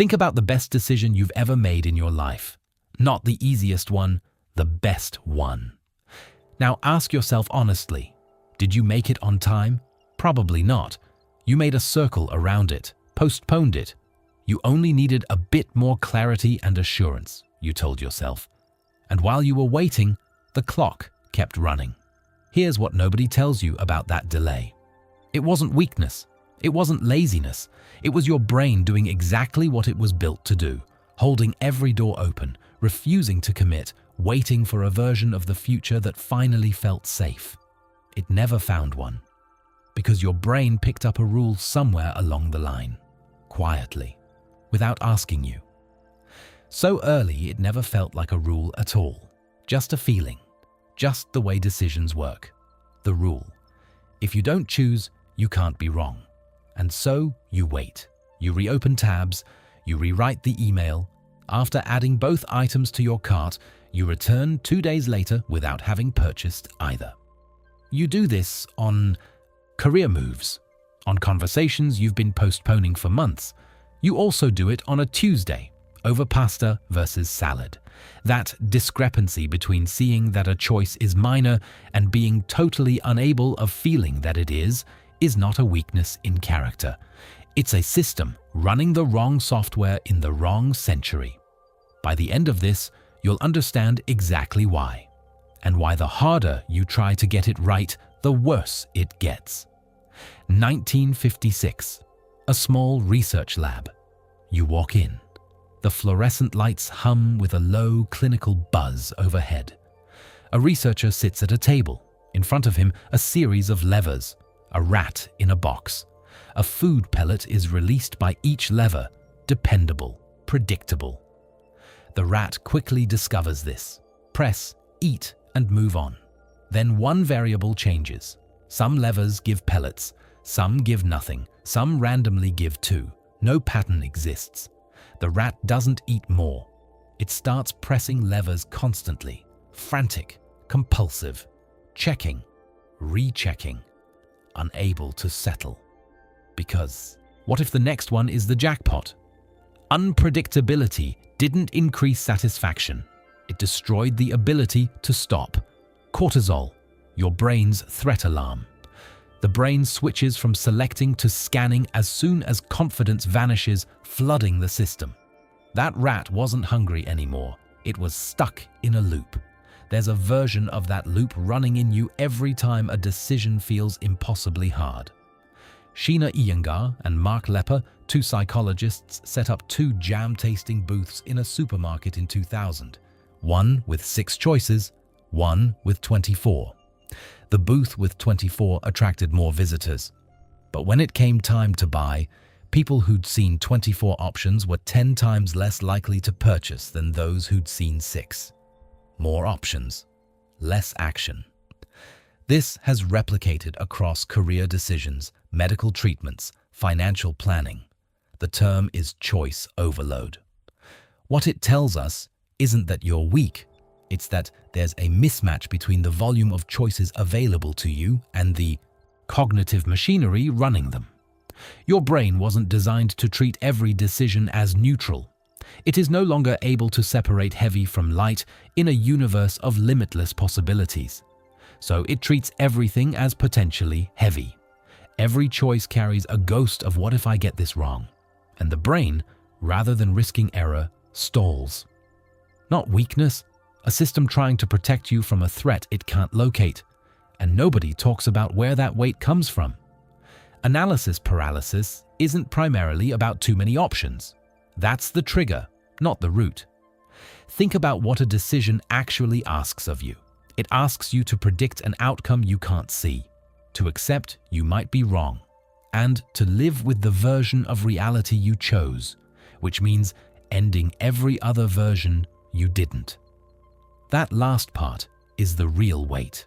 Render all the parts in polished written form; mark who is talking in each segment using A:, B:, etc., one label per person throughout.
A: Think about the best decision you've ever made in your life. Not the easiest one, the best one. Now ask yourself honestly, did you make it on time? Probably not. You made a circle around it, postponed it. You only needed a bit more clarity and assurance, you told yourself. And while you were waiting, the clock kept running. Here's what nobody tells you about that delay. It wasn't weakness. It wasn't laziness. It was your brain doing exactly what it was built to do, holding every door open, refusing to commit, waiting for a version of the future that finally felt safe. It never found one, because your brain picked up a rule somewhere along the line, quietly, without asking you. So early it never felt like a rule at all, just a feeling, just the way decisions work. The rule: if you don't choose, you can't be wrong. And so you wait. You reopen tabs, you rewrite the email. After adding both items to your cart, you return 2 days later without having purchased either. You do this on career moves, on conversations you've been postponing for months. You also do it on a Tuesday, over pasta versus salad. That discrepancy between seeing that a choice is minor and being totally unable of feeling that it is not a weakness in character. It's a system running the wrong software in the wrong century. By the end of this, you'll understand exactly why, and why the harder you try to get it right, the worse it gets. 1956, a small research lab. You walk in. The fluorescent lights hum with a low clinical buzz overhead. A researcher sits at a table. In front of him, a series of levers. A rat in a box. A food pellet is released by each lever, dependable, predictable. The rat quickly discovers this. Press, eat, and move on. Then one variable changes. Some levers give pellets, some give nothing, some randomly give 2. No pattern exists. The rat doesn't eat more. It starts pressing levers constantly, frantic, compulsive, checking, rechecking, unable to settle. Because what if the next one is the jackpot? Unpredictability didn't increase satisfaction. It destroyed the ability to stop. Cortisol, your brain's threat alarm. The brain switches from selecting to scanning as soon as confidence vanishes, flooding the system. That rat wasn't hungry anymore. It was stuck in a loop. There's a version of that loop running in you every time a decision feels impossibly hard. Sheena Iyengar and Mark Lepper, 2 psychologists, set up 2 jam-tasting booths in a supermarket in 2000. One with 6 choices, one with 24. The booth with 24 attracted more visitors. But when it came time to buy, people who'd seen 24 options were 10 times less likely to purchase than those who'd seen 6. More options, less action. This has replicated across career decisions, medical treatments, financial planning. The term is choice overload. What it tells us isn't that you're weak. It's that there's a mismatch between the volume of choices available to you and the cognitive machinery running them. Your brain wasn't designed to treat every decision as neutral. It is no longer able to separate heavy from light in a universe of limitless possibilities. So it treats everything as potentially heavy. Every choice carries a ghost of what if I get this wrong? And the brain, rather than risking error, stalls. Not weakness, a system trying to protect you from a threat it can't locate. And nobody talks about where that weight comes from. Analysis paralysis isn't primarily about too many options. That's the trigger, not the root. Think about what a decision actually asks of you. It asks you to predict an outcome you can't see, to accept you might be wrong, and to live with the version of reality you chose, which means ending every other version you didn't. That last part is the real weight.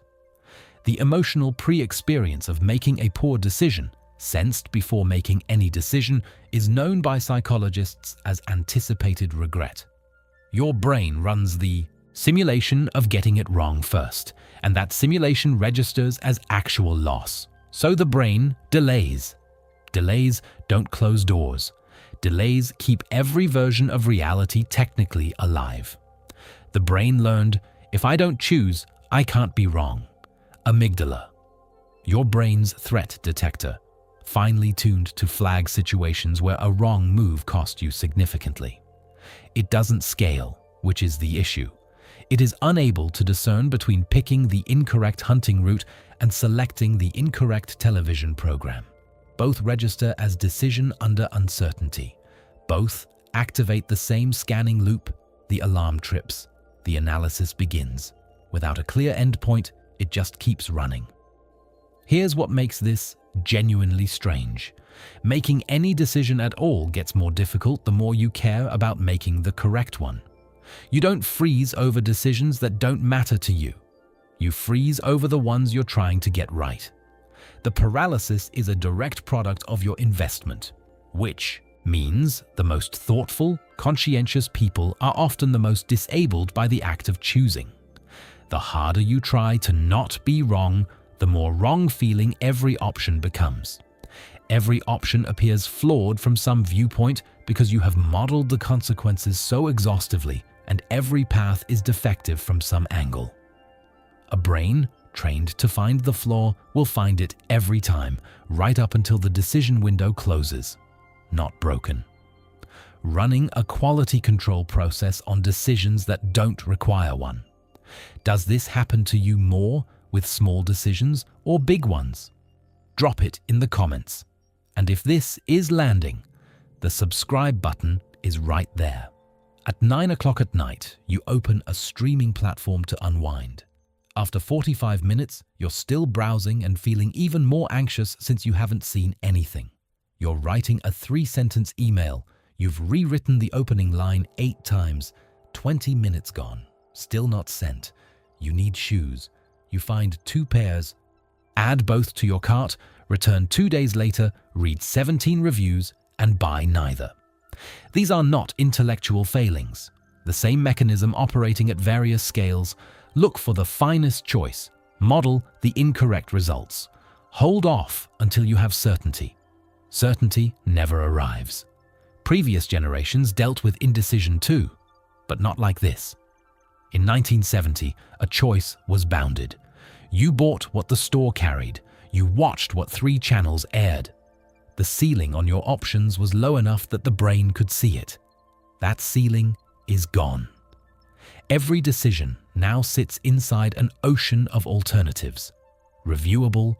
A: The emotional pre-experience of making a poor decision, sensed before making any decision, is known by psychologists as anticipated regret. Your brain runs the simulation of getting it wrong first, and that simulation registers as actual loss. So the brain delays. Delays don't close doors. Delays keep every version of reality technically alive. The brain learned, if I don't choose, I can't be wrong. Amygdala, your brain's threat detector, finely tuned to flag situations where a wrong move cost you significantly. It doesn't scale, which is the issue. It is unable to discern between picking the incorrect hunting route and selecting the incorrect television program. Both register as decision under uncertainty. Both activate the same scanning loop. The alarm trips. The analysis begins. Without a clear endpoint, it just keeps running. Here's what makes this genuinely strange. Making any decision at all gets more difficult the more you care about making the correct one. You don't freeze over decisions that don't matter to you. You freeze over the ones you're trying to get right. The paralysis is a direct product of your investment, which means the most thoughtful, conscientious people are often the most disabled by the act of choosing. The harder you try to not be wrong, the more wrong feeling every option becomes. Every option appears flawed from some viewpoint because you have modeled the consequences so exhaustively, and every path is defective from some angle. A brain trained to find the flaw will find it every time, right up until the decision window closes. Not broken. Running a quality control process on decisions that don't require one. Does this happen to you more with small decisions or big ones? Drop it in the comments. And if this is landing, the subscribe button is right there. At 9 o'clock at night, you open a streaming platform to unwind. After 45 minutes, you're still browsing and feeling even more anxious since you haven't seen anything. You're writing a 3-sentence email. You've rewritten the opening line 8 times. 20 minutes gone. Still not sent. You need shoes. You find 2 pairs. Add both to your cart, return 2 days later, read 17 reviews, and buy neither. These are not intellectual failings. The same mechanism operating at various scales. Look for the finest choice. Model the incorrect results. Hold off until you have certainty. Certainty never arrives. Previous generations dealt with indecision too, but not like this. In 1970, a choice was bounded. You bought what the store carried. You watched what 3 channels aired. The ceiling on your options was low enough that the brain could see it. That ceiling is gone. Every decision now sits inside an ocean of alternatives. Reviewable,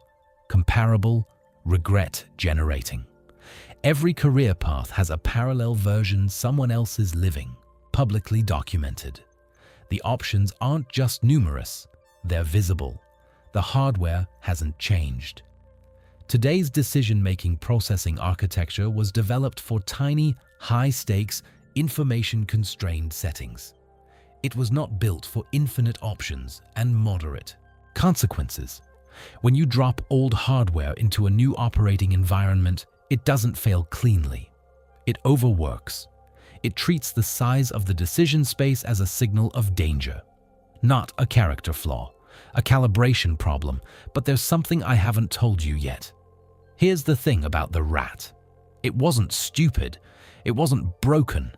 A: comparable, regret-generating. Every career path has a parallel version someone else is living, publicly documented. The options aren't just numerous, they're visible. The hardware hasn't changed. Today's decision-making processing architecture was developed for tiny, high-stakes, information-constrained settings. It was not built for infinite options and moderate consequences. When you drop old hardware into a new operating environment, it doesn't fail cleanly. It overworks. It treats the size of the decision space as a signal of danger. Not a character flaw, a calibration problem, but there's something I haven't told you yet. Here's the thing about the rat. It wasn't stupid. It wasn't broken.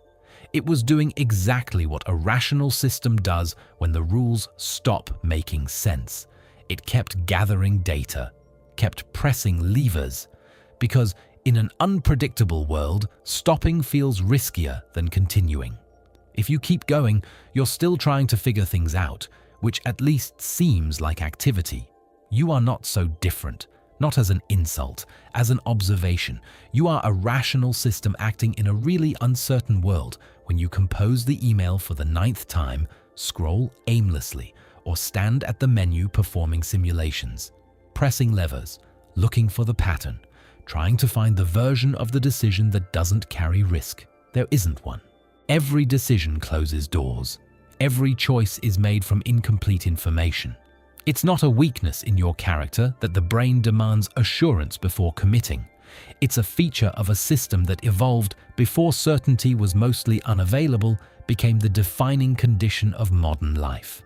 A: It was doing exactly what a rational system does when the rules stop making sense. It kept gathering data, kept pressing levers, because in an unpredictable world, stopping feels riskier than continuing. If you keep going, you're still trying to figure things out, which at least seems like activity. You are not so different. Not as an insult, as an observation. You are a rational system acting in a really uncertain world when you compose the email for the 9th time, scroll aimlessly, or stand at the menu performing simulations, pressing levers, looking for the pattern, trying to find the version of the decision that doesn't carry risk. There isn't one. Every decision closes doors. Every choice is made from incomplete information. It's not a weakness in your character that the brain demands assurance before committing. It's a feature of a system that evolved before certainty was mostly unavailable, became the defining condition of modern life.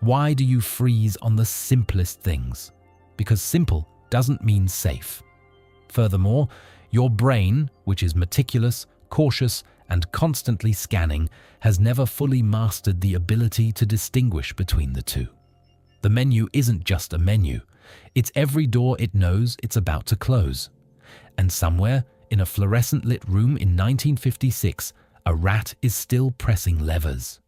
A: Why do you freeze on the simplest things? Because simple doesn't mean safe. Furthermore, your brain, which is meticulous, cautious and constantly scanning, has never fully mastered the ability to distinguish between the two. The menu isn't just a menu, it's every door it knows it's about to close. And somewhere, in a fluorescent-lit room in 1956, a rat is still pressing levers.